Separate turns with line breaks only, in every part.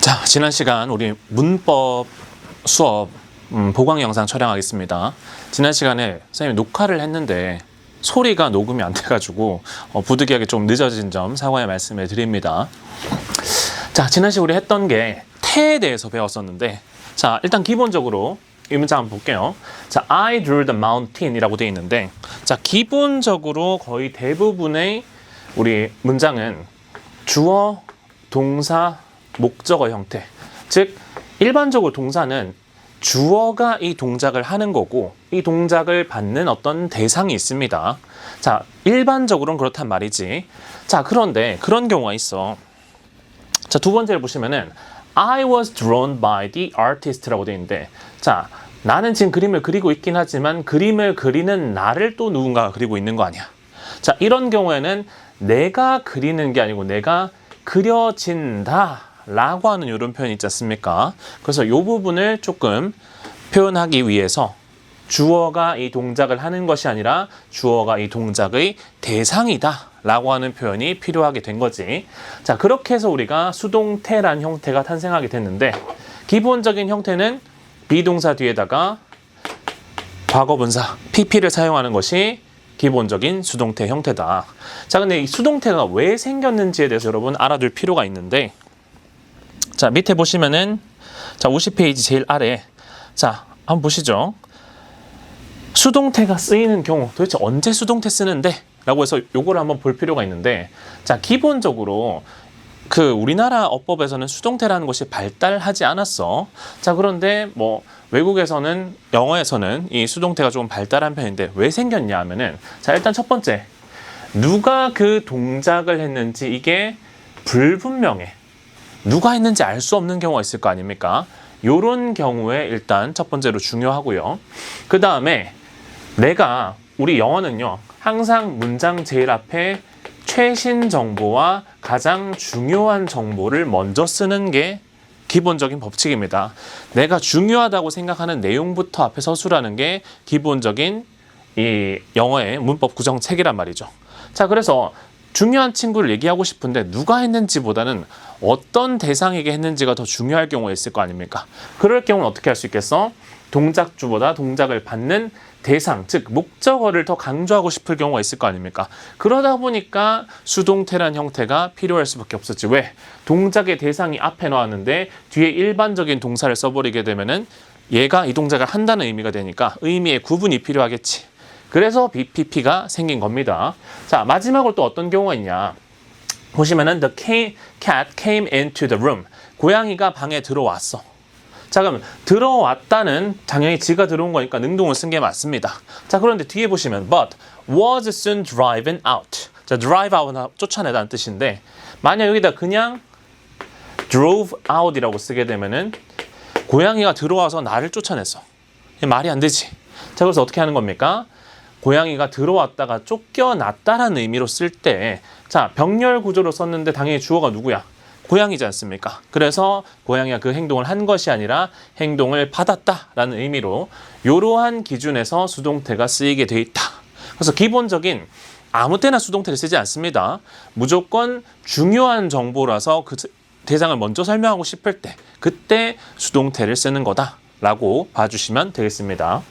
자, 지난 시간 우리 문법 수업 보강 영상 촬영하겠습니다. 지난 시간에 선생님이 녹화를 했는데 소리가 녹음이 안 돼가지고 부득이하게 좀 늦어진 점 사과의 말씀을 드립니다. 자, 지난 시간 우리 했던 게 태에 대해서 배웠었는데, 자, 일단 기본적으로 이 문장 한번 볼게요. 자, I drew the mountain 이라고 되어 있는데, 자, 기본적으로 거의 대부분의 우리 문장은 주어, 동사, 목적어 형태. 즉, 일반적으로 동사는 주어가 이 동작을 하는 거고 이 동작을 받는 어떤 대상이 있습니다. 자, 일반적으로는 그렇단 말이지. 자, 그런데 그런 경우가 있어. 자, 두 번째를 보시면은 I was drawn by the artist라고 되어 있는데, 자, 나는 지금 그림을 그리고 있긴 하지만 그림을 그리는 나를 또 누군가가 그리고 있는 거 아니야. 자, 이런 경우에는 내가 그리는 게 아니고 내가 그려진다 라고 하는 이런 표현이 있지 않습니까? 그래서 이 부분을 조금 표현하기 위해서 주어가 이 동작을 하는 것이 아니라 주어가 이 동작의 대상이다 라고 하는 표현이 필요하게 된 거지. 자, 그렇게 해서 우리가 수동태란 형태가 탄생하게 됐는데, 기본적인 형태는 비동사 뒤에다가 과거분사 pp를 사용하는 것이 기본적인 수동태 형태다. 자, 근데 이 수동태가 왜 생겼는지에 대해서 여러분 알아둘 필요가 있는데, 자, 밑에 보시면은, 자, 50페이지 제일 아래, 자, 한번 보시죠. 수동태가 쓰이는 경우, 도대체 언제 수동태 쓰는데? 라고 해서 요거를 한번 볼 필요가 있는데, 자, 기본적으로 그 우리나라 어법에서는 수동태라는 것이 발달하지 않았어. 자, 그런데 뭐 외국에서는, 영어에서는 이 수동태가 조금 발달한 편인데 왜 생겼냐 하면은, 자, 일단 첫 번째, 누가 그 동작을 했는지 이게 불분명해. 누가 했는지 알 수 없는 경우가 있을 거 아닙니까? 요런 경우에 일단 첫 번째로 중요하고요. 그 다음에 내가, 우리 영어는요, 항상 문장 제일 앞에 최신 정보와 가장 중요한 정보를 먼저 쓰는 게 기본적인 법칙입니다. 내가 중요하다고 생각하는 내용부터 앞에 서술하는 게 기본적인 이 영어의 문법 구성 책이란 말이죠. 자, 그래서 중요한 친구를 얘기하고 싶은데 누가 했는지보다는 어떤 대상에게 했는지가 더 중요할 경우가 있을 거 아닙니까? 그럴 경우는 어떻게 할 수 있겠어? 동작주보다 동작을 받는 대상, 즉 목적어를 더 강조하고 싶을 경우가 있을 거 아닙니까? 그러다 보니까 수동태란 형태가 필요할 수밖에 없었지. 왜? 동작의 대상이 앞에 나왔는데 뒤에 일반적인 동사를 써버리게 되면은 얘가 이 동작을 한다는 의미가 되니까 의미의 구분이 필요하겠지. 그래서 BPP가 생긴 겁니다. 자, 마지막으로 또 어떤 경우가 있냐. 보시면은 the cat came into the room. 고양이가 방에 들어왔어. 자, 그럼 들어왔다는 당연히 지가 들어온 거니까 능동을 쓴 게 맞습니다. 자, 그런데 뒤에 보시면 but was soon driven out. 자, drive out은 쫓아내다는 뜻인데, 만약 여기다 그냥 drove out이라고 쓰게 되면은 고양이가 들어와서 나를 쫓아냈어. 말이 안 되지. 자, 그래서 어떻게 하는 겁니까? 고양이가 들어왔다가 쫓겨났다라는 의미로 쓸 때, 자, 병렬 구조로 썼는데 당연히 주어가 누구야? 고양이지 않습니까? 그래서 고양이가 그 행동을 한 것이 아니라 행동을 받았다라는 의미로 이러한 기준에서 수동태가 쓰이게 돼 있다. 그래서 기본적인 아무 때나 수동태를 쓰지 않습니다. 무조건 중요한 정보라서 그 대상을 먼저 설명하고 싶을 때, 그때 수동태를 쓰는 거다라고 봐주시면 되겠습니다.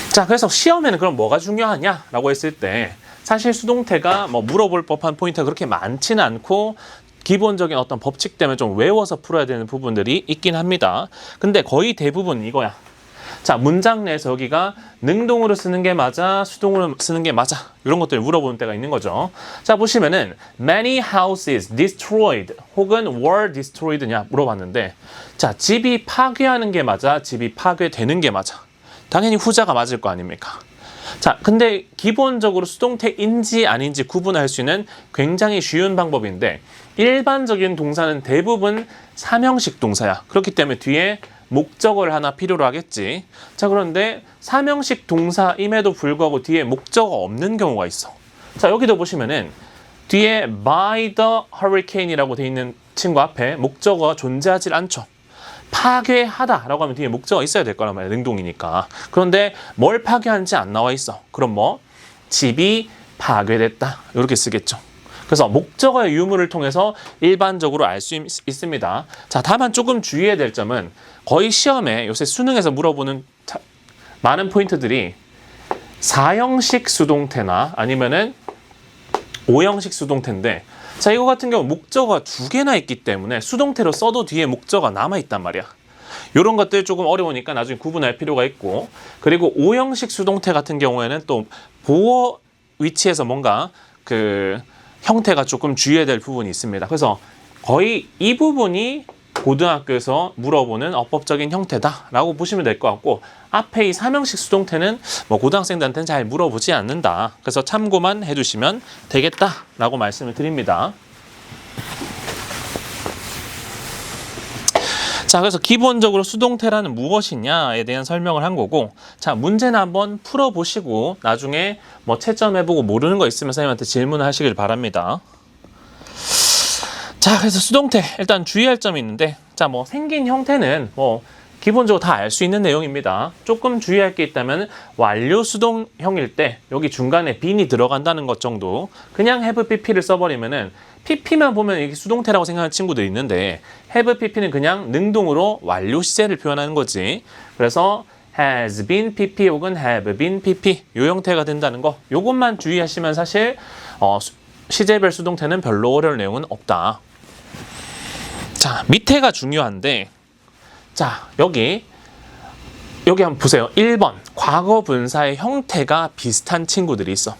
자, 그래서 시험에는 그럼 뭐가 중요하냐라고 했을 때, 사실 수동태가 뭐 물어볼 법한 포인트가 그렇게 많지는 않고 기본적인 어떤 법칙 때문에 좀 외워서 풀어야 되는 부분들이 있긴 합니다. 근데 거의 대부분 이거야. 자, 문장 내에서 여기가 능동으로 쓰는 게 맞아, 수동으로 쓰는 게 맞아, 이런 것들을 물어보는 때가 있는 거죠. 자, 보시면은 many houses destroyed 혹은 were destroyed냐 물어봤는데, 자, 집이 파괴하는 게 맞아, 집이 파괴되는 게 맞아? 당연히 후자가 맞을 거 아닙니까? 자, 근데 기본적으로 수동태인지 아닌지 구분할 수 있는 굉장히 쉬운 방법인데, 일반적인 동사는 대부분 삼형식 동사야. 그렇기 때문에 뒤에 목적어를 하나 필요로 하겠지. 자, 그런데 삼형식 동사임에도 불구하고 뒤에 목적어 없는 경우가 있어. 자, 여기도 보시면은 뒤에 by the hurricane이라고 돼 있는 친구 앞에 목적어가 존재하지 않죠. 파괴하다라고 하면 뒤에 목적어가 있어야 될 거란 말이야. 능동이니까. 그런데 뭘 파괴하는지 안 나와 있어. 그럼 뭐? 집이 파괴됐다. 이렇게 쓰겠죠. 그래서 목적어의 유무를 통해서 일반적으로 알 수 있습니다. 자, 다만 조금 주의해야 될 점은 거의 시험에 요새 수능에서 물어보는 많은 포인트들이 4형식 수동태나 아니면은 5형식 수동태인데, 자, 이거 같은 경우 목적어가 2개나 있기 때문에 수동태로 써도 뒤에 목적어가 남아있단 말이야. 이런 것들 조금 어려우니까 나중에 구분할 필요가 있고, 그리고 5형식 수동태 같은 경우에는 또 보어 위치에서 뭔가 그 형태가 조금 주의해야 될 부분이 있습니다. 그래서 거의 이 부분이 고등학교에서 물어보는 어법적인 형태다라고 보시면 될 것 같고, 앞에 이 3형식 수동태는 뭐 고등학생들한테는 잘 물어보지 않는다. 그래서 참고만 해주시면 되겠다라고 말씀을 드립니다. 자, 그래서 기본적으로 수동태라는 무엇이냐에 대한 설명을 한 거고, 자, 문제는 한번 풀어보시고 나중에 뭐 채점해보고 모르는 거 있으면 선생님한테 질문을 하시길 바랍니다. 자, 그래서 수동태 일단 주의할 점이 있는데, 자, 뭐 생긴 형태는 뭐 기본적으로 다 알 수 있는 내용입니다. 조금 주의할 게 있다면 완료 수동형일 때 여기 중간에 빈이 들어간다는 것 정도, 그냥 have pp를 써버리면은 pp만 보면 이게 수동태라고 생각하는 친구들이 있는데, have pp는 그냥 능동으로 완료 시제를 표현하는 거지. 그래서 has been pp 혹은 have been pp 요 형태가 된다는 거, 요것만 주의하시면 사실 시제별 수동태는 별로 어려울 내용은 없다. 자, 밑에가 중요한데, 자, 여기 한번 보세요. 1번 과거 분사의 형태가 비슷한 친구들이 있어.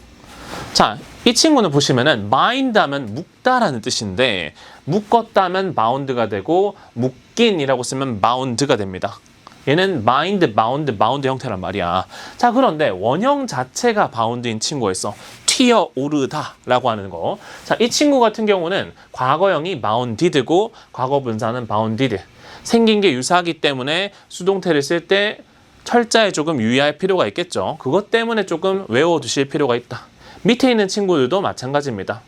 자, 이 친구는 보시면은 bind 하면 묶다라는 뜻인데, 묶었다 하면 bound가 되고 묶인이라고 쓰면 bound가 됩니다. 얘는 bind, bound 형태란 말이야. 자, 그런데 원형 자체가 bound인 친구가 있어. 튀어오르다라고 하는 거. 자, 이 친구 같은 경우는 과거형이 bounded고 과거 분사는 bounded. 생긴 게 유사하기 때문에 수동태를 쓸 때 철자에 조금 유의할 필요가 있겠죠. 그것 때문에 조금 외워두실 필요가 있다. 밑에 있는 친구들도 마찬가지입니다.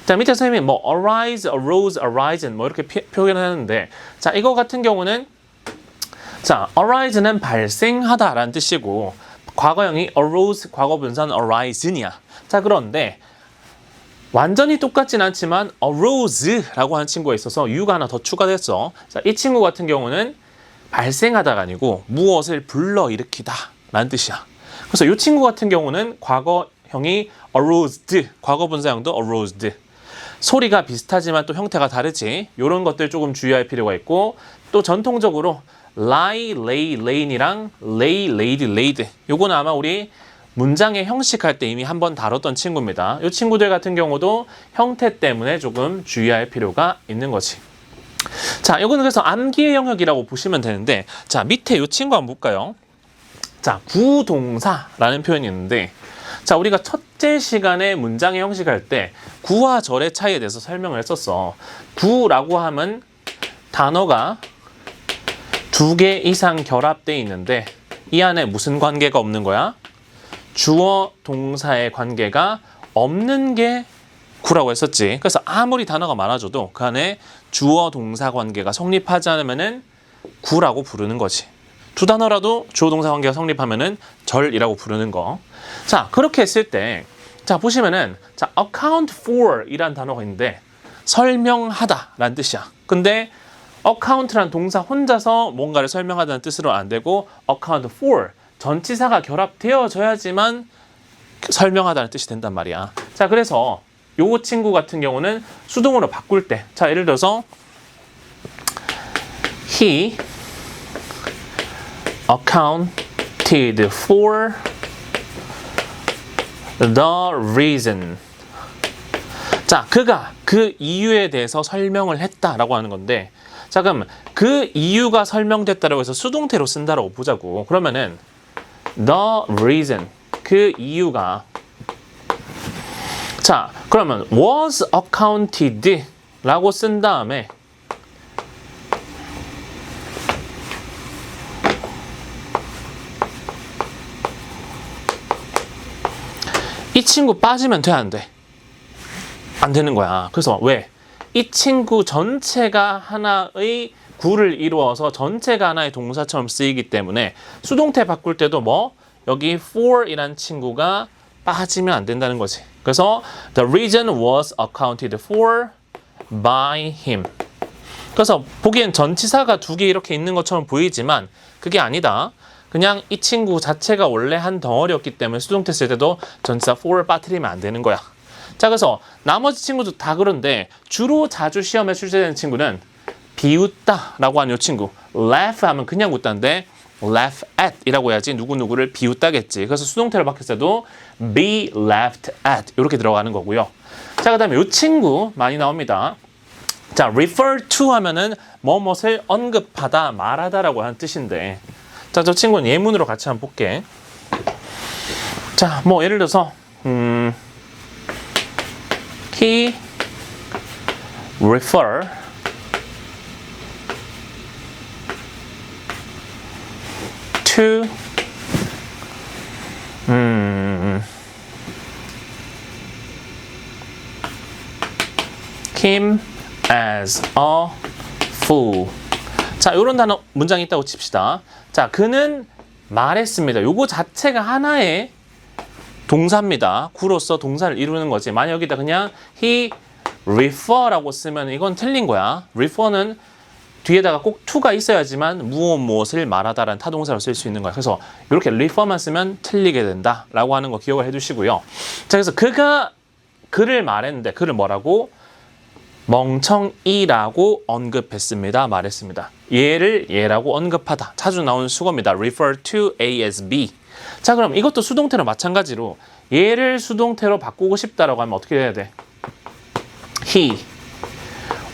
자, 밑에 선생님이 뭐 arise, arose, arisen 뭐 이렇게 표현하는데, 자, 이거 같은 경우는, 자, arise는 발생하다라는 뜻이고 과거형이 arose, 과거 분사는 arisen이야. 자, 그런데 완전히 똑같진 않지만 arose라고 하는 친구가 있어서 U가 하나 더 추가됐어. 자, 이 친구 같은 경우는 발생하다가 아니고 무엇을 불러일으키다 라는 뜻이야. 그래서 이 친구 같은 경우는 과거형이 arosed, 과거 분사형도 arosed. 소리가 비슷하지만 또 형태가 다르지. 이런 것들 조금 주의할 필요가 있고, 또 전통적으로 lie, lay, lay이랑 lay, laid, laid, 요거는 아마 우리 문장의 형식할 때 이미 한번 다뤘던 친구입니다. 이 친구들 같은 경우도 형태 때문에 조금 주의할 필요가 있는 거지. 자, 이거는 그래서 암기의 영역이라고 보시면 되는데, 자, 밑에 이 친구 한번 볼까요? 자, 구동사라는 표현이 있는데, 자, 우리가 첫째 시간에 문장의 형식할 때 구와 절의 차이에 대해서 설명을 했었어. 구라고 하면 단어가 2개 이상 결합되어 있는데 이 안에 무슨 관계가 없는 거야? 주어 동사의 관계가 없는 게 구라고 했었지. 그래서 아무리 단어가 많아져도 그 안에 주어 동사 관계가 성립하지 않으면은 구라고 부르는 거지. 2단어라도 주어 동사 관계가 성립하면은 절이라고 부르는 거. 자, 그렇게 했을 때, 자, 보시면은, 자, account for 이란 단어가 있는데 설명하다 라는 뜻이야. 근데 account란 동사 혼자서 뭔가를 설명하다는 뜻으로 안 되고 account for 전치사가 결합되어져야지만 설명하다는 뜻이 된단 말이야. 자, 그래서 요 친구 같은 경우는 수동으로 바꿀 때, 자, 예를 들어서 he accounted for the reason. 자, 그가 그 이유에 대해서 설명을 했다라고 하는 건데, 자, 그럼 그 이유가 설명됐다라고 해서 수동태로 쓴다라고 보자고. 그러면은 the reason, 그 이유가, 자, 그러면 was accounted 라고 쓴 다음에 이 친구 빠지면 돼, 안 돼? 안 되는 거야. 그래서 왜? 이 친구 전체가 하나의 구를 이루어서 전체가 하나의 동사처럼 쓰이기 때문에 수동태 바꿀 때도 뭐 여기 for이란 친구가 빠지면 안 된다는 거지. 그래서 the reason was accounted for by him. 그래서 보기엔 전치사가 두 개 이렇게 있는 것처럼 보이지만 그게 아니다. 그냥 이 친구 자체가 원래 한 덩어리였기 때문에 수동태 쓸 때도 전치사 for를 빠뜨리면 안 되는 거야. 자, 그래서 나머지 친구도 다 그런데 주로 자주 시험에 출제되는 친구는 비웃다 라고 하는 이 친구. laugh 하면 그냥 웃다인데 laugh at 이라고 해야지 누구누구를 비웃다겠지. 그래서 수동태로 바뀌었을 때도 be laughed at 이렇게 들어가는 거고요. 자, 그 다음에 이 친구 많이 나옵니다. 자, refer to 하면은 뭐뭇을 언급하다, 말하다라고 하는 뜻인데, 자, 저 친구는 예문으로 같이 한번 볼게. 자, 뭐 예를 들어서 he refer to him as a fool. 자, 이런 단어 문장이 있다고 칩시다. 자, 그는 말했습니다. 요거 자체가 하나의 동사입니다. 구로서 동사를 이루는 거지. 만약 여기다 그냥 he refer라고 쓰면 이건 틀린 거야. refer는 뒤에다가 꼭 to가 있어야지만 무엇을 말하다라는 타동사로 쓸 수 있는 거야. 그래서 이렇게 refer만 쓰면 틀리게 된다라고 하는 거 기억을 해두시고요. 자, 그래서 그가 그를 말했는데 그를 뭐라고? 멍청이라고 언급했습니다. 말했습니다. 얘를 얘라고 언급하다. 자주 나오는 수거입니다. refer to A as B. 자, 그럼 이것도 수동태로 마찬가지로 얘를 수동태로 바꾸고 싶다라고 하면 어떻게 해야 돼? He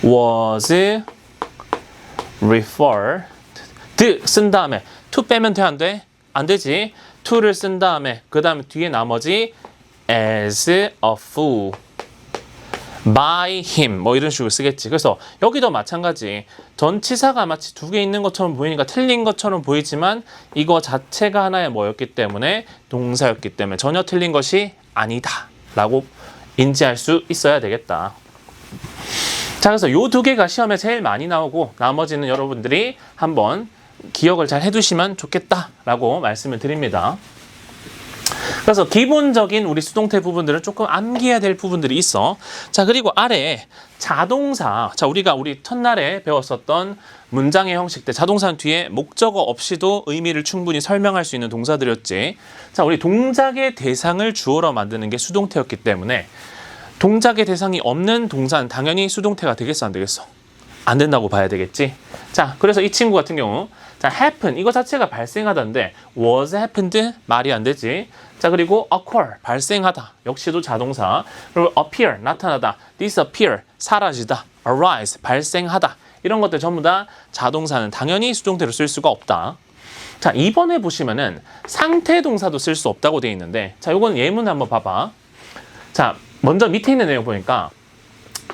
was referred 쓴 다음에 to 빼면 돼, 안 돼? 안 되지. to를 쓴 다음에 그 다음에 뒤에 나머지 as a fool by him 뭐 이런 식으로 쓰겠지. 그래서 여기도 마찬가지. 전치사가 마치 두 개 있는 것처럼 보이니까 틀린 것처럼 보이지만 이거 자체가 하나의 뭐였기 때문에 동사였기 때문에 전혀 틀린 것이 아니다 라고 인지할 수 있어야 되겠다. 자, 그래서 요 두 개가 시험에 제일 많이 나오고 나머지는 여러분들이 한번 기억을 잘 해두시면 좋겠다라고 말씀을 드립니다. 그래서 기본적인 우리 수동태 부분들은 조금 암기해야 될 부분들이 있어. 자, 그리고 아래에 자동사. 자, 우리 첫날에 배웠었던 문장의 형식 때 자동사는 뒤에 목적어 없이도 의미를 충분히 설명할 수 있는 동사들이었지. 자, 우리 동작의 대상을 주어로 만드는 게 수동태였기 때문에 동작의 대상이 없는 동사는 당연히 수동태가 되겠어, 안 되겠어? 안 된다고 봐야 되겠지. 자, 그래서 이 친구 같은 경우 자, happen 이거 자체가 발생하다인데 was happened 말이 안 되지. 자, 그리고 occur 발생하다 역시도 자동사. 그리고 appear 나타나다, disappear 사라지다, arise 발생하다 이런 것들 전부 다 자동사는 당연히 수동태로 쓸 수가 없다. 자, 이번에 보시면은 상태 동사도 쓸 수 없다고 되어 있는데 자, 요건 예문 한번 봐봐. 자, 먼저 밑에 있는 내용 보니까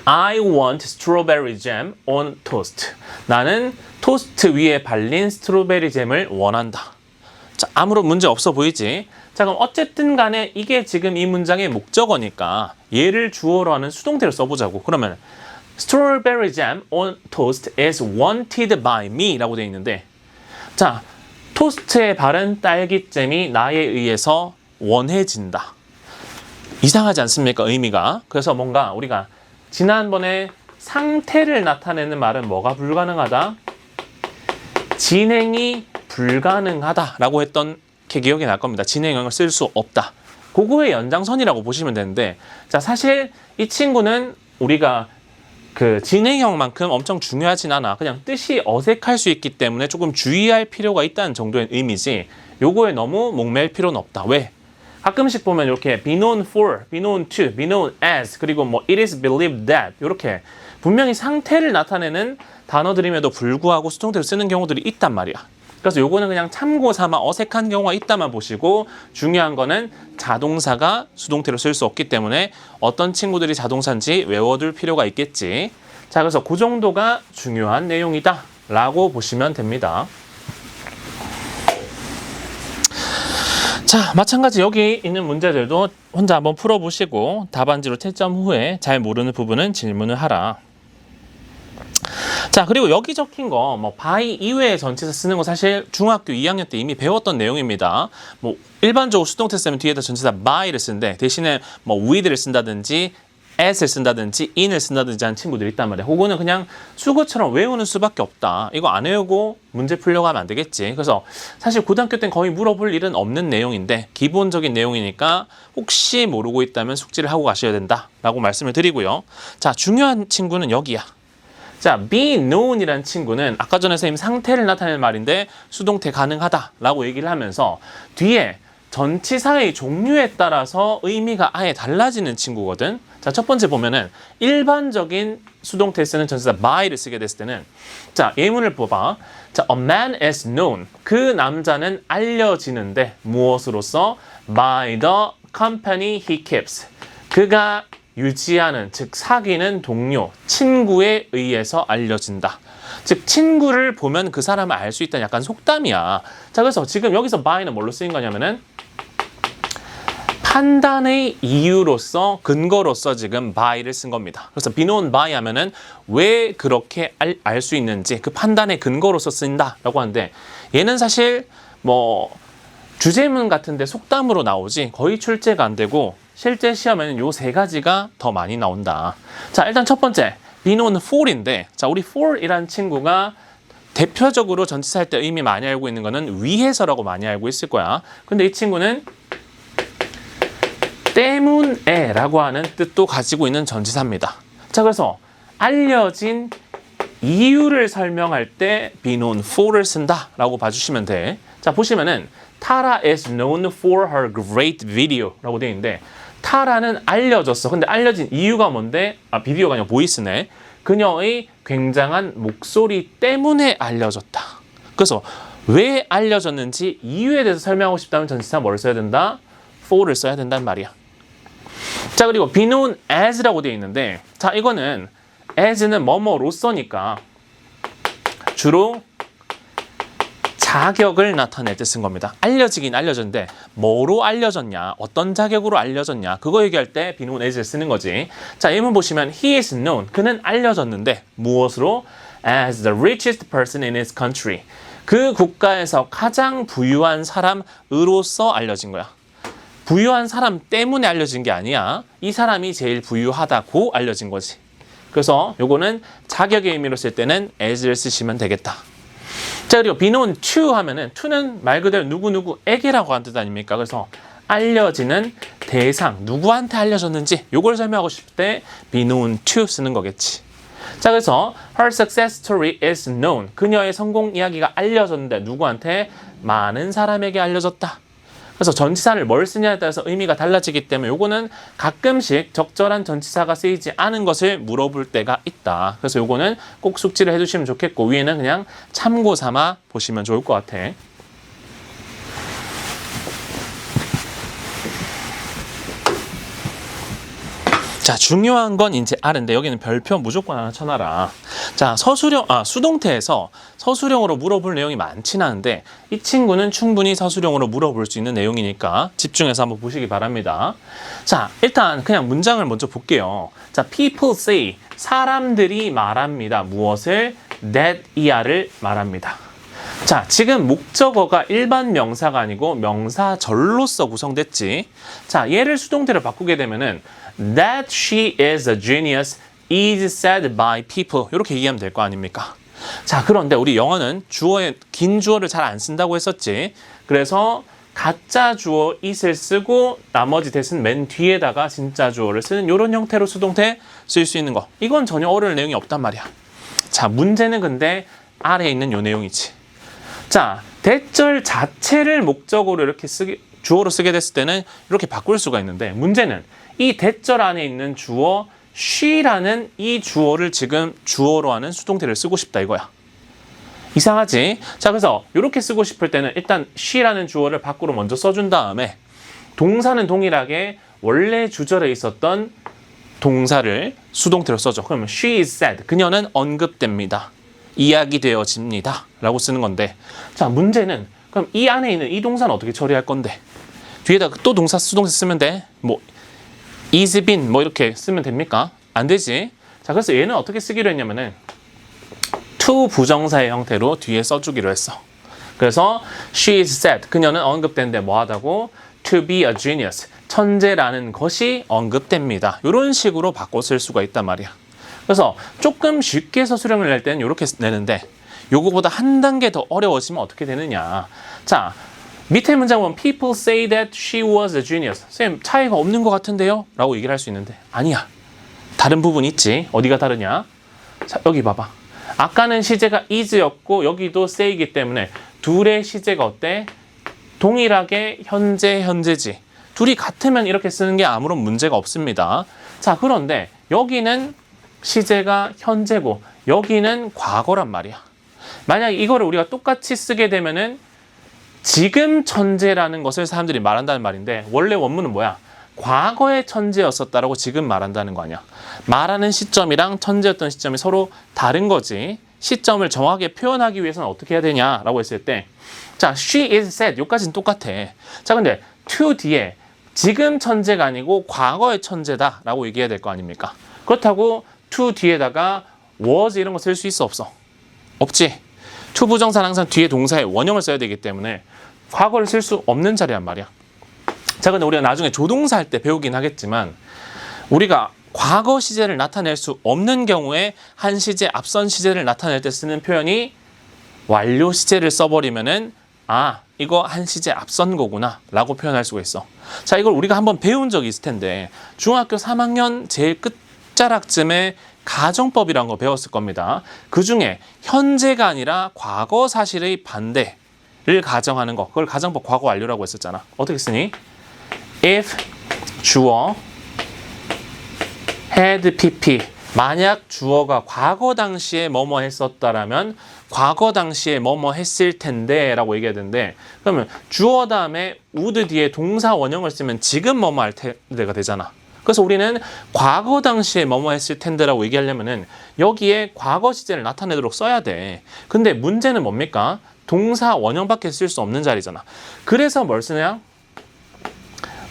I want strawberry jam on toast. 나는 토스트 위에 발린 스트로베리 잼을 원한다. 자, 아무런 문제 없어 보이지? 자, 그럼 어쨌든 간에 이게 지금 이 문장의 목적어니까 얘를 주어로 하는 수동태로 써보자고. 그러면 strawberry jam on toast is wanted by me 라고 되어 있는데 자, 토스트에 바른 딸기잼이 나에 의해서 원해진다. 이상하지 않습니까? 의미가. 그래서 뭔가 우리가 지난번에 상태를 나타내는 말은 뭐가 불가능하다? 진행이 불가능하다라고 했던 게 기억이 날 겁니다. 진행형을 쓸 수 없다. 그거의 연장선이라고 보시면 되는데 자, 사실 이 친구는 우리가 그 진행형만큼 엄청 중요하진 않아. 그냥 뜻이 어색할 수 있기 때문에 조금 주의할 필요가 있다는 정도의 의미지 요거에 너무 목맬 필요는 없다. 왜? 가끔씩 보면 이렇게 be known for, be known to, be known as 그리고 뭐 it is believed that 이렇게 분명히 상태를 나타내는 단어들임에도 불구하고 수동태로 쓰는 경우들이 있단 말이야. 그래서 요거는 그냥 참고 삼아 어색한 경우가 있다만 보시고 중요한 거는 자동사가 수동태로 쓸 수 없기 때문에 어떤 친구들이 자동사인지 외워둘 필요가 있겠지. 자, 그래서 그 정도가 중요한 내용이다 라고 보시면 됩니다. 자, 마찬가지 여기 있는 문제들도 혼자 한번 풀어보시고 답안지로 채점 후에 잘 모르는 부분은 질문을 하라. 자, 그리고 여기 적힌 거, 뭐, by 이외의 전치사 쓰는 거 사실 중학교 2학년 때 이미 배웠던 내용입니다. 뭐, 일반적으로 수동태 쓰면 뒤에다 전치사 by를 쓰는데, 대신에 뭐, with를 쓴다든지, as를 쓴다든지, in을 쓴다든지 하는 친구들이 있단 말이야. 그거는 그냥 수거처럼 외우는 수밖에 없다. 이거 안 외우고 문제 풀려고 하면 안 되겠지. 그래서 사실 고등학교 때는 거의 물어볼 일은 없는 내용인데, 기본적인 내용이니까 혹시 모르고 있다면 숙지를 하고 가셔야 된다라고 말씀을 드리고요. 자, 중요한 친구는 여기야. 자, be known이라는 친구는 아까 전에 선생님 상태를 나타내는 말인데 수동태 가능하다라고 얘기를 하면서 뒤에 전치사의 종류에 따라서 의미가 아예 달라지는 친구거든. 자, 첫 번째 보면은 일반적인 수동태 쓰는 전치사 by를 쓰게 됐을 때는 자, 예문을 봐봐. 자, a man is known. 그 남자는 알려지는데 무엇으로써? by the company he keeps. 그가 유지하는, 즉 사귀는 동료, 친구에 의해서 알려진다. 즉 친구를 보면 그 사람을 알 수 있다는 약간 속담이야. 자, 그래서 지금 여기서 by는 뭘로 쓰인 거냐면은 판단의 이유로서, 근거로서 지금 by를 쓴 겁니다. 그래서 be known by 하면은 왜 그렇게 알 수 있는지 그 판단의 근거로서 쓴다라고 하는데 얘는 사실 뭐 주제문 같은데 속담으로 나오지 거의 출제가 안 되고 실제 시험에는 요 세 가지가 더 많이 나온다. 자, 일단 첫 번째 be known for인데 자, 우리 for이라는 친구가 대표적으로 전치사 할 때 의미 많이 알고 있는 거는 위해서라고 많이 알고 있을 거야. 근데 이 친구는 때문에 라고 하는 뜻도 가지고 있는 전치사입니다. 자, 그래서 알려진 이유를 설명할 때 be known for를 쓴다 라고 봐주시면 돼. 자, 보시면은 Tara is known for her great video 라고 되어 있는데 타라는 알려졌어. 근데 알려진 이유가 뭔데? 아, 비디오가 아니라 보이스네. 그녀의 굉장한 목소리 때문에 알려졌다. 그래서 왜 알려졌는지 이유에 대해서 설명하고 싶다면 전치사 뭐를 써야 된다? for를 써야 된단 말이야. 자, 그리고 be known as라고 되어 있는데 자, 이거는 as는 뭐뭐로서니까 주로 자격을 나타낼 때 쓴 겁니다. 알려지긴 알려졌는데 뭐로 알려졌냐, 어떤 자격으로 알려졌냐 그거 얘기할 때 be known as를 쓰는 거지. 자, 예문 보시면 he is known, 그는 알려졌는데 무엇으로? as the richest person in his country. 그 국가에서 가장 부유한 사람으로서 알려진 거야. 부유한 사람 때문에 알려진 게 아니야. 이 사람이 제일 부유하다고 알려진 거지. 그래서 요거는 자격의 의미로 쓸 때는 as를 쓰시면 되겠다. 자, 그리고 be known to 하면은 to는 말 그대로 누구누구에게라고 하는 뜻 아닙니까? 그래서 알려지는 대상, 누구한테 알려졌는지 요걸 설명하고 싶을 때 be known to 쓰는 거겠지. 자, 그래서 her success story is known. 그녀의 성공 이야기가 알려졌는데 누구한테? 많은 사람에게 알려졌다. 그래서 전치사를 뭘 쓰냐에 따라서 의미가 달라지기 때문에 요거는 가끔씩 적절한 전치사가 쓰이지 않은 것을 물어볼 때가 있다. 그래서 요거는 꼭 숙지를 해두시면 좋겠고 위에는 그냥 참고 삼아 보시면 좋을 것 같아. 자, 중요한 건 이제 R인데 여기는 별표 무조건 하나 쳐놔라. 자, 수동태에서 서술형으로 물어볼 내용이 많진 않은데 이 친구는 충분히 서술형으로 물어볼 수 있는 내용이니까 집중해서 한번 보시기 바랍니다. 자, 일단 그냥 문장을 먼저 볼게요. 자, people say, 사람들이 말합니다. 무엇을? that 이하를 말합니다. 자, 지금 목적어가 일반 명사가 아니고 명사절로서 구성됐지. 자, 얘를 수동태로 바꾸게 되면은 that she is a genius is said by people 이렇게 얘기하면 될 거 아닙니까? 자, 그런데 우리 영어는 긴 주어를 잘 안 쓴다고 했었지. 그래서 가짜 주어 it을 쓰고 나머지 대신 맨 뒤에다가 진짜 주어를 쓰는 이런 형태로 수동태 쓸 수 있는 거. 이건 전혀 어려울 내용이 없단 말이야. 자, 문제는 근데 아래에 있는 요 내용이지. 자, 대절 자체를 목적으로 이렇게 주어로 쓰게 됐을 때는 이렇게 바꿀 수가 있는데 문제는 이 대절 안에 있는 주어 she라는 이 주어를 지금 주어로 하는 수동태를 쓰고 싶다 이거야. 이상하지? 자, 그래서 이렇게 쓰고 싶을 때는 일단 she라는 주어를 밖으로 먼저 써준 다음에 동사는 동일하게 원래 주절에 있었던 동사를 수동태로 써줘. 그러면 she is said. 그녀는 언급됩니다. 이야기되어집니다. 라고 쓰는 건데 자, 문제는 그럼 이 안에 있는 이 동사는 어떻게 처리할 건데? 뒤에다가 또 동사 수동태 쓰면 돼? 뭐 is been 뭐 이렇게 쓰면 됩니까? 안 되지. 자, 그래서 얘는 어떻게 쓰기로 했냐면은 to 부정사의 형태로 뒤에 써주기로 했어. 그래서 she is said, 그녀는 언급되는데 뭐하다고? to be a genius, 천재라는 것이 언급됩니다. 이런 식으로 바꿔 쓸 수가 있단 말이야. 그래서 조금 쉽게 해서 수령을 낼 때는 이렇게 내는데 요거보다 한 단계 더 어려워지면 어떻게 되느냐. 자, 밑에 문장 보면 people say that she was a genius. 쌤, 차이가 없는 것 같은데요? 라고 얘기를 할 수 있는데 아니야. 다른 부분이 있지. 어디가 다르냐? 자, 여기 봐봐. 아까는 시제가 is였고 여기도 say이기 때문에 둘의 시제가 어때? 동일하게 현재, 현재지. 둘이 같으면 이렇게 쓰는 게 아무런 문제가 없습니다. 자, 그런데 여기는 시제가 현재고 여기는 과거란 말이야. 만약 이거를 우리가 똑같이 쓰게 되면은 지금 천재라는 것을 사람들이 말한다는 말인데 원래 원문은 뭐야? 과거의 천재였었다라고 지금 말한다는 거 아니야. 말하는 시점이랑 천재였던 시점이 서로 다른 거지. 시점을 정확하게 표현하기 위해서는 어떻게 해야 되냐라고 했을 때 자, she is said 여기까지는 똑같아. 자, 근데 to 뒤에 지금 천재가 아니고 과거의 천재다라고 얘기해야 될 거 아닙니까? 그렇다고 to 뒤에다가 was 이런 거 쓸 수 있어 없어? 없지. to 부정사는 항상 뒤에 동사의 원형을 써야 되기 때문에 과거를 쓸 수 없는 자리란 말이야. 자, 근데 우리가 나중에 조동사 할 때 배우긴 하겠지만 우리가 과거 시제를 나타낼 수 없는 경우에 한 시제, 앞선 시제를 나타낼 때 쓰는 표현이 완료 시제를 써버리면은 아, 이거 한 시제 앞선 거구나 라고 표현할 수가 있어. 자, 이걸 우리가 한번 배운 적이 있을 텐데 중학교 3학년 제일 끝자락쯤에 가정법이라는 거 배웠을 겁니다. 그 중에 현재가 아니라 과거 사실의 반대를 가정하는 거, 그걸 가정법 과거 완료라고 했었잖아. 어떻게 쓰니? If 주어 had pp, 만약 주어가 과거 당시에 뭐뭐 했었다라면 과거 당시에 뭐뭐 했을 텐데 라고 얘기해야 되는데 그러면 주어 다음에 would 뒤에 동사 원형을 쓰면 지금 뭐뭐 할 텐데가 되잖아. 그래서 우리는 과거 당시에 뭐뭐 했을 텐데라고 얘기하려면은 여기에 과거 시제를 나타내도록 써야 돼. 근데 문제는 뭡니까? 동사 원형밖에 쓸 수 없는 자리잖아. 그래서 뭘 쓰냐?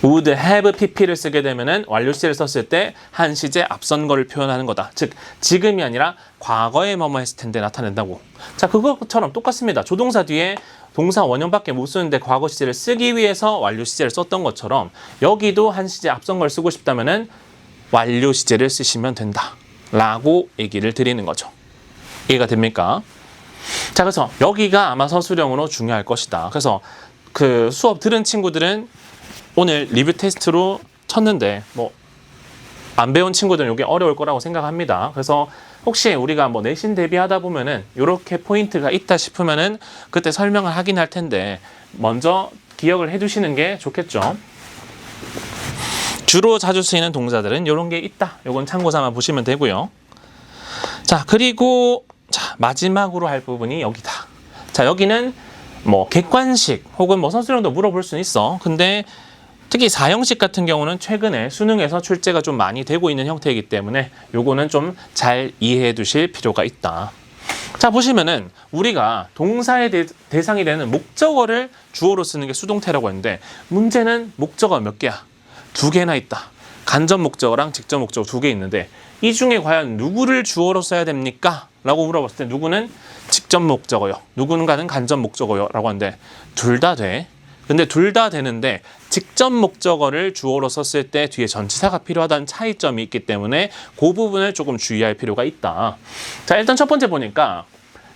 would have pp를 쓰게 되면은 완료 시제를 썼을 때 한 시제 앞선 거를 표현하는 거다. 즉 지금이 아니라 과거에 뭐뭐 했을 텐데 나타낸다고. 자, 그것처럼 똑같습니다. 조동사 뒤에 동사 원형밖에 못 쓰는데 과거 시제를 쓰기 위해서 완료 시제를 썼던 것처럼 여기도 한 시제 앞선 걸 쓰고 싶다면은 완료 시제를 쓰시면 된다 라고 얘기를 드리는 거죠. 이해가 됩니까? 자, 그래서 여기가 아마 서술형으로 중요할 것이다. 그래서 그 수업 들은 친구들은 오늘 리뷰 테스트로 쳤는데 뭐 안 배운 친구들은 이게 어려울 거라고 생각합니다. 그래서 혹시 우리가 뭐 내신 대비하다 보면은 이렇게 포인트가 있다 싶으면은 그때 설명을 하긴 할 텐데 먼저 기억을 해두시는 게 좋겠죠. 주로 자주 쓰이는 동사들은 이런 게 있다. 이건 참고 삼아 보시면 되고요. 자, 그리고 자, 마지막으로 할 부분이 여기다. 자, 여기는 뭐 객관식 혹은 뭐 서술형도 물어볼 수는 있어. 근데 특히 4형식 같은 경우는 최근에 수능에서 출제가 좀 많이 되고 있는 형태이기 때문에 요거는 좀 잘 이해해 두실 필요가 있다. 자, 보시면은 우리가 동사의 대상이 되는 목적어를 주어로 쓰는 게 수동태라고 했는데 문제는 목적어 몇 개야? 2개나 있다. 간접 목적어랑 직접 목적어 2개 있는데 이 중에 과연 누구를 주어로 써야 됩니까? 라고 물어봤을 때 누구는 직접 목적어요. 누군가는 간접 목적어요. 라고 하는데 둘 다 돼. 근데 둘 다 되는데 직접 목적어를 주어로 썼을 때 뒤에 전치사가 필요하다는 차이점이 있기 때문에 그 부분을 조금 주의할 필요가 있다. 자, 일단 첫 번째 보니까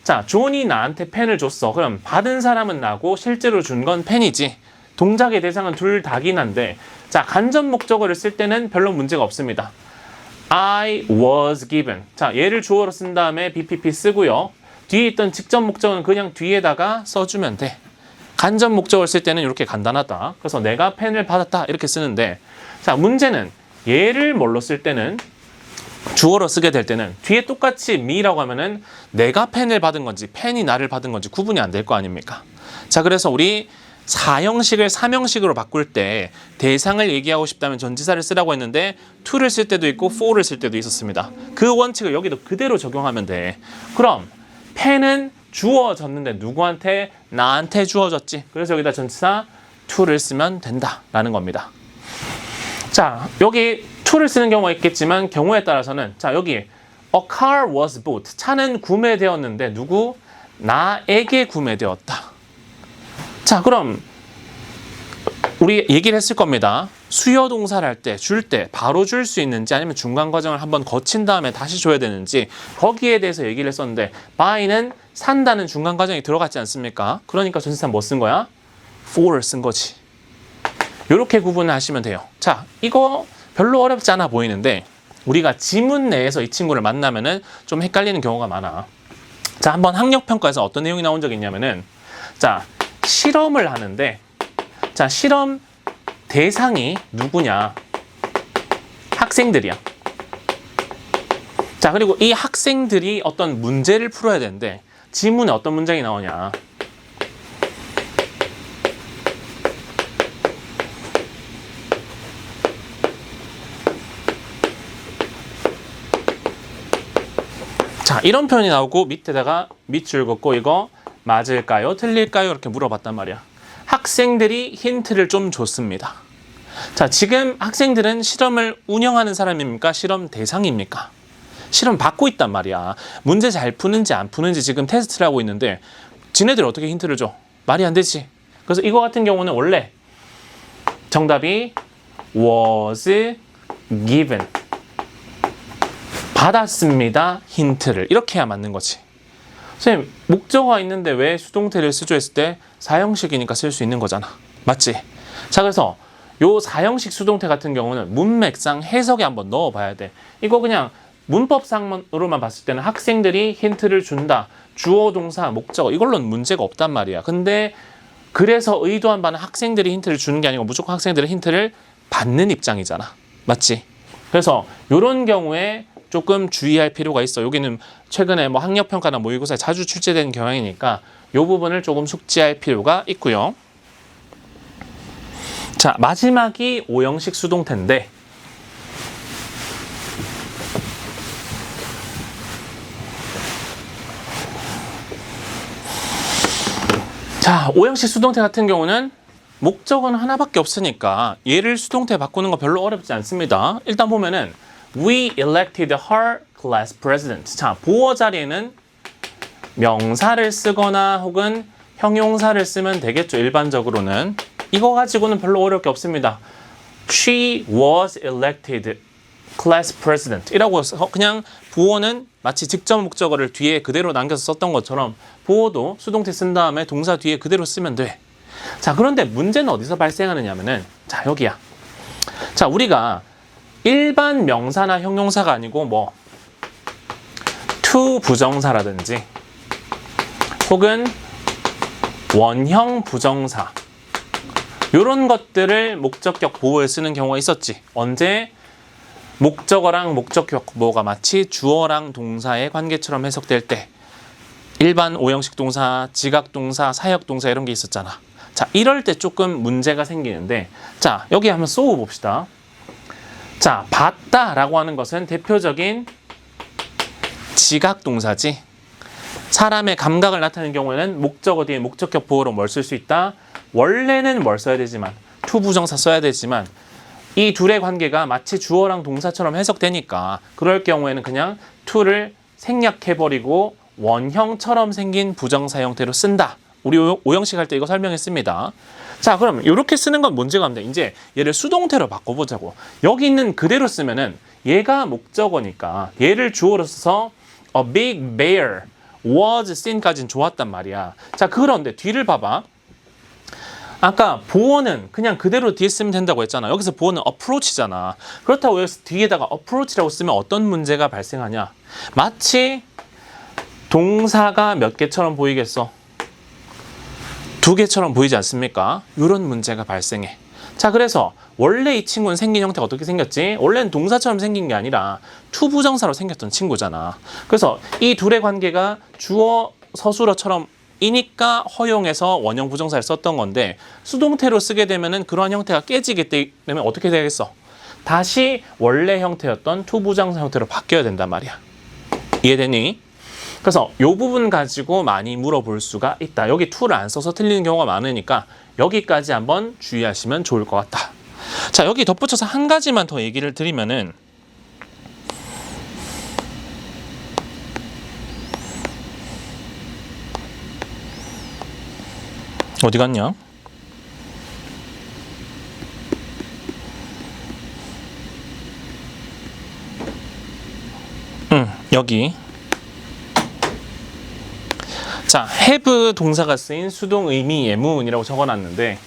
자, 존이 나한테 펜을 줬어. 그럼 받은 사람은 나고 실제로 준 건 펜이지. 동작의 대상은 둘 다긴 한데 자, 간접 목적어를 쓸 때는 별로 문제가 없습니다. I was given. 자, 얘를 주어로 쓴 다음에 BPP 쓰고요. 뒤에 있던 직접 목적어는 그냥 뒤에다가 써주면 돼. 간접 목적어를 쓸 때는 이렇게 간단하다. 그래서 내가 펜을 받았다 이렇게 쓰는데 자, 문제는 얘를 뭘로 쓸 때는 주어로 쓰게 될 때는 뒤에 똑같이 me라고 하면은 내가 펜을 받은 건지 펜이 나를 받은 건지 구분이 안 될 거 아닙니까? 자, 그래서 우리 4형식을 3형식으로 바꿀 때 대상을 얘기하고 싶다면 전치사를 쓰라고 했는데 to를 쓸 때도 있고 for를 쓸 때도 있었습니다. 그 원칙을 여기도 그대로 적용하면 돼. 그럼 펜은 주어졌는데 누구한테? 나한테 주어졌지. 그래서 여기다 전치사 to를 쓰면 된다라는 겁니다. 자, 여기 to를 쓰는 경우가 있겠지만 경우에 따라서는 자, 여기 A car was bought. 차는 구매되었는데 누구? 나에게 구매되었다. 자, 그럼 우리 얘기를 했을 겁니다. 수요 동사를 할 때, 줄 때 바로 줄 수 있는지 아니면 중간 과정을 한번 거친 다음에 다시 줘야 되는지 거기에 대해서 얘기를 했었는데 buy는 산다는 중간 과정이 들어갔지 않습니까? 그러니까 전치사 뭐 쓴 거야? for를 쓴 거지. 이렇게 구분을 하시면 돼요. 자, 이거 별로 어렵지 않아 보이는데 우리가 지문 내에서 이 친구를 만나면은 좀 헷갈리는 경우가 많아. 자, 한번 학력평가에서 어떤 내용이 나온 적이 있냐면은 자, 실험을 하는데 자, 실험 대상이 누구냐? 학생들이야. 자, 그리고 이 학생들이 어떤 문제를 풀어야 되는데 지문에 어떤 문장이 나오냐? 자, 이런 표현이 나오고 밑에다가 밑줄 긋고 이거 맞을까요? 틀릴까요? 이렇게 물어봤단 말이야. 학생들이 힌트를 좀 줬습니다. 자, 지금 학생들은 실험을 운영하는 사람입니까? 실험 대상입니까? 실험 받고 있단 말이야. 문제 잘 푸는지 안 푸는지 지금 테스트를 하고 있는데 지네들 어떻게 힌트를 줘? 말이 안 되지. 그래서 이거 같은 경우는 원래 정답이 was given. 받았습니다. 힌트를. 이렇게 해야 맞는 거지. 선생님, 목적어가 있는데 왜 수동태를 쓰죠 했을 때 사형식이니까 쓸 수 있는 거잖아. 맞지? 자, 그래서 요 사형식 수동태 같은 경우는 문맥상 해석에 한번 넣어봐야 돼. 이거 그냥 문법상으로만 봤을 때는 학생들이 힌트를 준다. 주어, 동사, 목적어 이걸로는 문제가 없단 말이야. 근데 그래서 의도한 바는 학생들이 힌트를 주는 게 아니고 무조건 학생들은 힌트를 받는 입장이잖아. 맞지? 그래서 이런 경우에 조금 주의할 필요가 있어. 여기는 최근에 뭐 학력평가나 모의고사에 자주 출제되는 경향이니까 이 부분을 조금 숙지할 필요가 있고요. 자, 마지막이 오형식 수동태인데 자, 오형식 수동태 같은 경우는 목적어는 하나밖에 없으니까 얘를 수동태 바꾸는 거 별로 어렵지 않습니다. 일단 보면은 We elected her class president. 자, 보어 자리에는 명사를 쓰거나 혹은 형용사를 쓰면 되겠죠. 일반적으로는. 이거 가지고는 별로 어려울 게 없습니다. She was elected class president 이라고 해서 그냥 보어는 마치 직접 목적어를 뒤에 그대로 남겨서 썼던 것처럼 보어도 수동태 쓴 다음에 동사 뒤에 그대로 쓰면 돼. 자, 그런데 문제는 어디서 발생하느냐면은 자, 여기야. 자, 우리가 일반 명사나 형용사가 아니고 뭐 to 부정사라든지 혹은 원형 부정사 이런 것들을 목적격 보호에 쓰는 경우가 있었지. 언제? 목적어랑 목적격 보호가 마치 주어랑 동사의 관계처럼 해석될 때 일반 오형식 동사, 지각 동사, 사역 동사 이런 게 있었잖아. 자, 이럴 때 조금 문제가 생기는데 자, 여기 한번 쏘고 봅시다. 자, 봤다라고 하는 것은 대표적인 지각 동사지. 사람의 감각을 나타내는 경우에는 목적어 뒤에 목적격 보호로 뭘 쓸 수 있다? 원래는 뭘 써야 되지만 to 부정사 써야 되지만 이 둘의 관계가 마치 주어랑 동사처럼 해석되니까 그럴 경우에는 그냥 to를 생략해버리고 원형처럼 생긴 부정사 형태로 쓴다. 우리 오형식 할 때 이거 설명했습니다. 자, 그럼 이렇게 쓰는 건 문제가 없는데 이제 얘를 수동태로 바꿔보자고. 여기 있는 그대로 쓰면은 얘가 목적어니까 얘를 주어로 써서 a big bear was seen까지는 좋았단 말이야. 자, 그런데 뒤를 봐봐. 아까 보어는 그냥 그대로 뒤에 쓰면 된다고 했잖아. 여기서 보어는 approach잖아. 그렇다고 여기서 뒤에다가 approach라고 쓰면 어떤 문제가 발생하냐. 마치 동사가 몇 개처럼 보이겠어? 2개처럼 보이지 않습니까? 이런 문제가 발생해. 자, 그래서 원래 이 친구는 생긴 형태가 어떻게 생겼지? 원래는 동사처럼 생긴 게 아니라 to 부정사로 생겼던 친구잖아. 그래서 이 둘의 관계가 주어 서술어처럼 이니까 허용해서 원형 부정사를 썼던 건데 수동태로 쓰게 되면은 그러한 형태가 깨지기 때문에 어떻게 되겠어? 다시 원래 형태였던 to 부정사 형태로 바뀌어야 된단 말이야. 이해되니? 그래서 이 부분 가지고 많이 물어볼 수가 있다. 여기 to를 안 써서 틀리는 경우가 많으니까 여기까지 한번 주의하시면 좋을 것 같다. 자, 여기 덧붙여서 한 가지만 더 얘기를 드리면은 어디 갔냐? 여기. 자, have 동사가 쓰인 수동 의미 예문이라고 적어놨는데,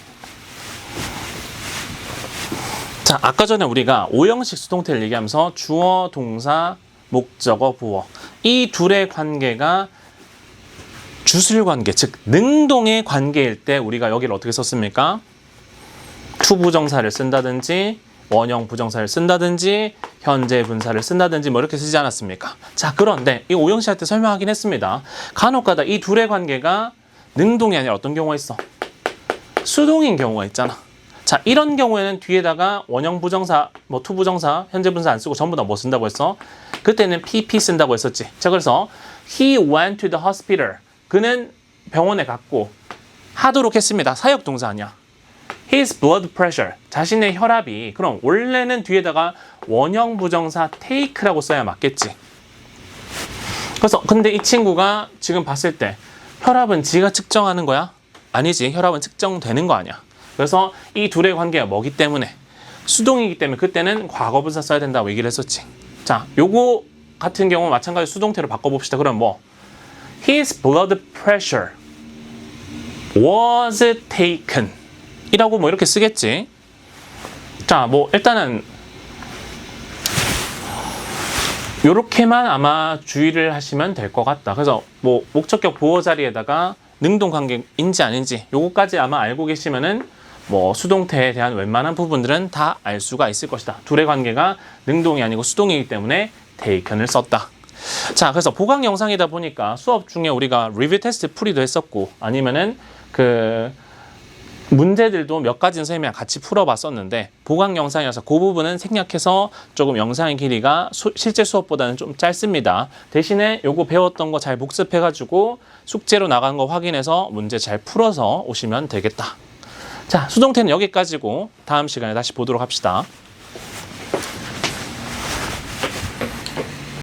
자, 아까 전에 우리가 5형식 수동태를 얘기하면서 주어, 동사, 목적어, 보어 이 둘의 관계가 주술 관계, 즉 능동의 관계일 때 우리가 여기를 어떻게 썼습니까? 투부정사를 쓴다든지 원형 부정사를 쓴다든지 현재 분사를 쓴다든지 뭐 이렇게 쓰지 않았습니까? 자, 그런데 이 5형식 할 때 설명하긴 했습니다. 간혹가다 이 둘의 관계가 능동이 아니라 어떤 경우가 있어? 수동인 경우가 있잖아. 자, 이런 경우에는 뒤에다가 원형 부정사, 뭐 투부정사, 현재 분사 안 쓰고 전부 다 뭐 쓴다고 했어? 그때는 PP 쓴다고 했었지. 자, 그래서 he went to the hospital. 그는 병원에 갔고 하도록 했습니다. 사역 동사 아니야. His blood pressure. 자신의 혈압이. 그럼 원래는 뒤에다가 원형 부정사 take라고 써야 맞겠지. 그래서 근데 이 친구가 지금 봤을 때 혈압은 지가 측정하는 거야? 아니지. 혈압은 측정되는 거 아니야. 그래서 이 둘의 관계가 뭐기 때문에 수동이기 때문에 그때는 과거분사 써야 된다고 얘기를 했었지. 자, 요거 같은 경우 마찬가지 수동태로 바꿔봅시다. 그럼 뭐? His blood pressure was taken 이라고 뭐 이렇게 쓰겠지. 자, 뭐 일단은 요렇게만 아마 주의를 하시면 될 것 같다. 그래서 뭐 목적격 보어 자리에다가 능동 관계인지 아닌지 요거까지 아마 알고 계시면은 뭐 수동태에 대한 웬만한 부분들은 다 알 수가 있을 것이다. 둘의 관계가 능동이 아니고 수동이기 때문에 taken을 썼다. 자, 그래서 보강 영상이다 보니까 수업 중에 우리가 리뷰 테스트 풀이도 했었고 아니면은 그 문제들도 몇 가지 선생님이랑 같이 풀어봤었는데 보강 영상이라서 그 부분은 생략해서 조금 영상의 길이가 실제 수업보다는 좀 짧습니다. 대신에 요거 배웠던 거 잘 복습해가지고 숙제로 나간 거 확인해서 문제 잘 풀어서 오시면 되겠다. 자, 수동태는 여기까지고 다음 시간에 다시 보도록 합시다.